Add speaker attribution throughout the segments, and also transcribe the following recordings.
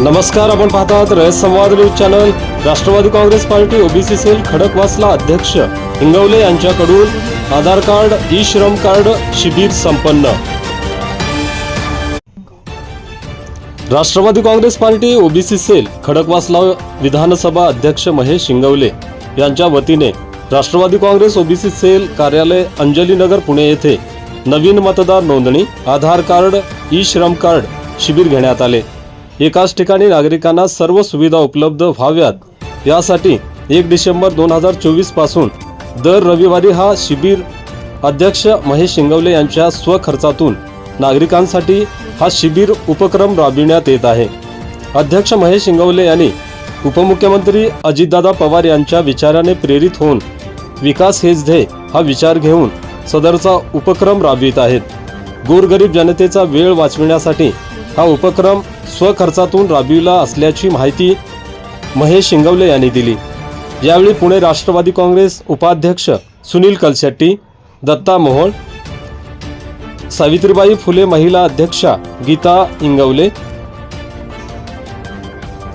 Speaker 1: नमस्कार, आपण पाहतात Rayat Samvad news channel. Rashtravadi Congress party OBC cell Khadakwasla अध्यक्ष हिंगवले यांच्याकडून Aadhaar card E Shram card शिबिर संपन्न। Rashtravadi Congress party OBC cell Khadakwasla विधानसभा अध्यक्ष महेश हिंगवले यांच्या वतीने राष्ट्रवादी काँग्रेस ओबीसी सेल कार्यालय अंजलीनगर पुणे येथे नवीन मतदार नोंदणी आधार कार्ड ई श्रम कार्ड शिबिर घेण्यात आले। एकाच ठिकाणी नागरिकांना सर्व सुविधा उपलब्ध व्हाव्यात यासाठी 1 डिसेंबर 2024 पासून दर रविवारी हा शिबिर अध्यक्ष महेश हिंगवले यांच्या स्वखर्चातून नागरिकांसाठी हा शिबिर उपक्रम राबविण्यात येत आहे। अध्यक्ष महेश हिंगवले यांनी उपमुख्यमंत्री अजितदादा पवार यांच्या विचाराने प्रेरित होऊन विकास हेच ध्येय हा विचार घेऊन सदरचा उपक्रम राबवित आहेत। गोरगरीब जनतेचा वेळ वाचविण्यासाठी हा उपक्रम स्वखर्चातून राबविला असल्याची माहिती महेश हिंगवले यांनी दिली। यावेळी पुणे राष्ट्रवादी काँग्रेस उपाध्यक्ष सुनील कलशेट्टी, दत्ता मोहोळ, सावित्रीबाई फुले महिला अध्यक्षा Geeta Hingawale,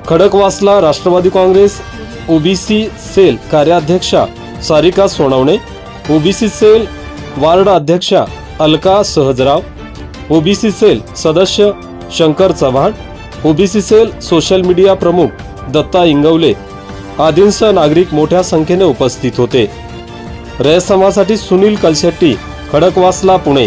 Speaker 1: Khadakwasla Rashtravadi Congress OBC cell कार्याध्यक्षा Sarika Sonawane, OBC cell ward अध्यक्षा अलका सहजराव, ओबीसी सेल सदस्य Shankar Chavan, OBC cell social media प्रमुख दत्ता इंगवले आदींसह नागरिक मोठ्या संख्येने उपस्थित होते। रयत समाजासाठी सुनील कलशेट्टी, खडकवासला, पुणे।